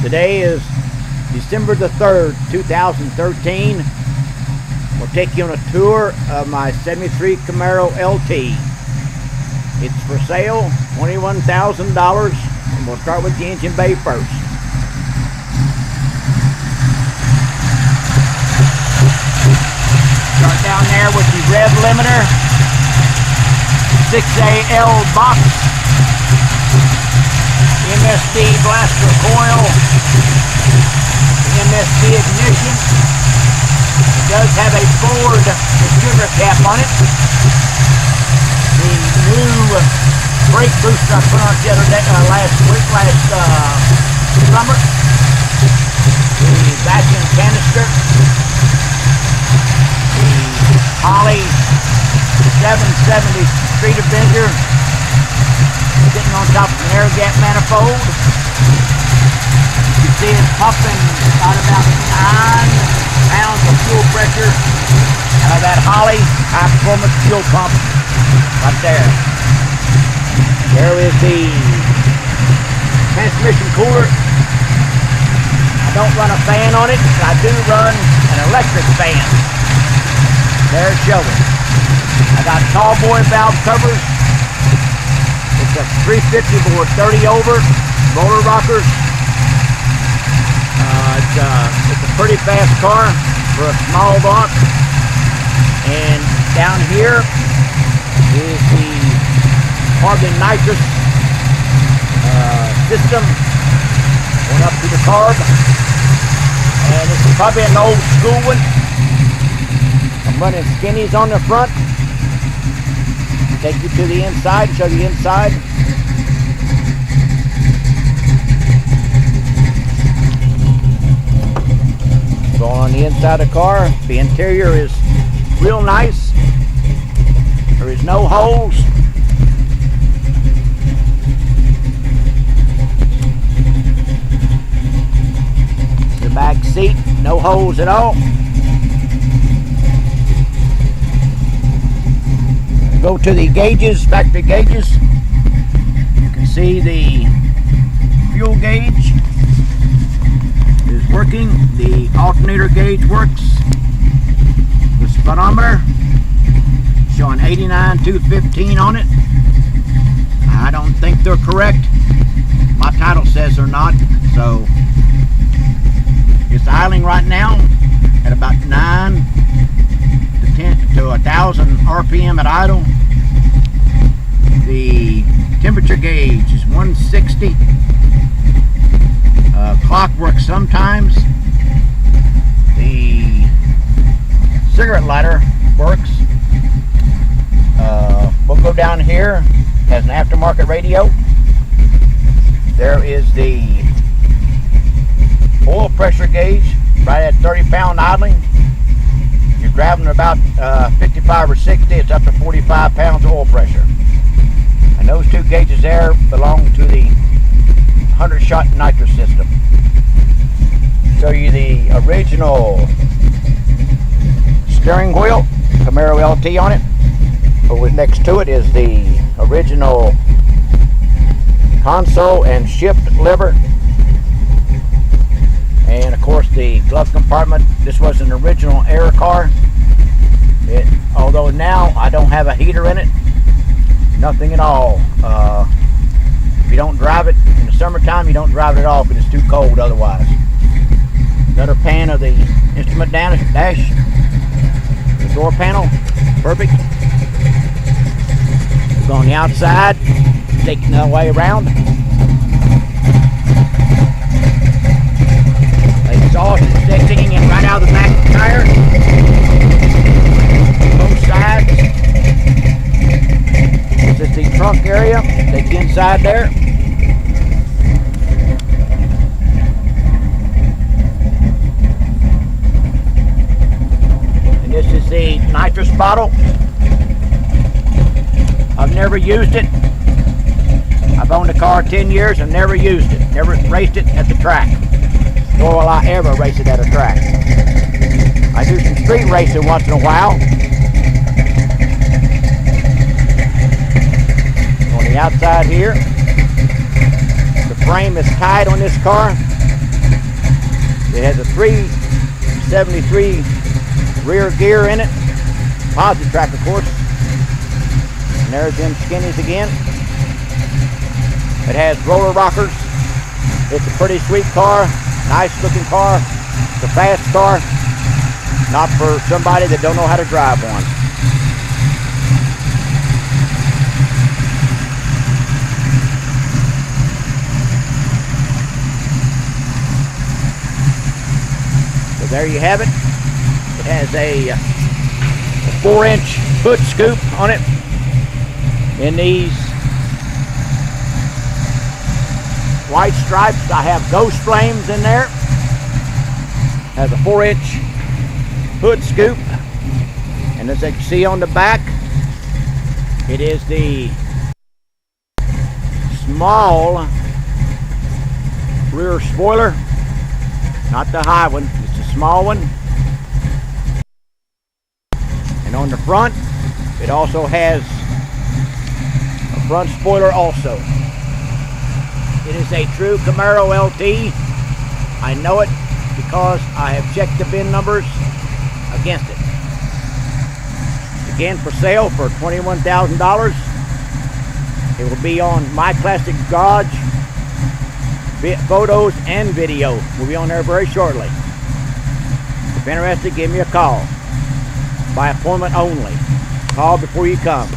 Today is December the 3rd, 2013. We'll take you on a tour of my 73 Camaro LT. It's for sale, $21,000, and we'll start with the engine bay first. Start down there with the rev limiter, 6AL box, MSD blaster coil, MSD ignition. It does have a Ford sugar cap on it. The new brake booster I put on the other day, last summer. The vacuum canister. The Holley 770 Street Avenger sitting on top of an air gap manifold. You can see it's pumping out about 9 pounds of fuel pressure out of that Holley high performance fuel pump right there. There is the transmission cooler. I don't run a fan on it, but I do run an electric fan. There it's showing. I got tall boy valve covers. It's a 350 bore 30 over roller rockers. It's a pretty fast car for a small block. And down here is the carbon nitrous system going up to the carb. And this is probably an old school one. I'm running skinnies on the front. Take you to the inside, show you inside. So on the inside of the car, the interior is real nice. There is no holes. The back seat, no holes at all. Go to the gauges, factory gauges. You can see the fuel gauge is working. The alternator gauge works. The speedometer showing 89,215 on it. I don't think they're correct. My title says they're not. So it's idling right now at about 9 to 1,000 RPM at idle. The temperature gauge is 160. Clock works sometimes. The cigarette lighter works. We'll go down here. Has an aftermarket radio. There is the oil pressure gauge right at 30 pound idling. You're driving about 55 or 60, it's up to 45 pounds of oil pressure. And those two gauges there belong to the 100-shot nitrous system. Show you the original steering wheel, Camaro LT on it. Over next to it is the original console and shift lever. And of course the glove compartment. This was an original air car. Although now I don't have a heater in it. Nothing at all. If you don't drive it in the summertime, you don't drive it at all because it's too cold otherwise. Another pan of the instrument dash. The door panel. Perfect. Go on the outside. Take it the way around. Exhaust is sticking in right out of the back of the tire. Both sides. This is the trunk area. Take the inside there. And this is the nitrous bottle. I've never used it. I've owned the car 10 years and never used it. Never raced it at the track. Nor will I ever race it at a track. I do some street racing once in a while. On the outside here, the frame is tight on this car. It has a 373 rear gear in it. Positive track, of course. And there's them skinnies again. It has roller rockers. It's a pretty sweet car. Nice looking car. It's a fast car. Not for somebody that don't know how to drive one. So there you have it. It has a 4-inch hood scoop on it. In these white stripes, I have ghost flames in there. Has a 4-inch hood scoop, and as you can see on the back, it is the small rear spoiler, not the high one, it's the small one. And on the front, it also has a front spoiler also. It is a true Camaro LT. I know it because I have checked the VIN numbers against it. Again, for sale for $21,000. It will be on My Classic Garage. Photos and video will be on there very shortly. If interested, give me a call. By appointment only. Call before you come.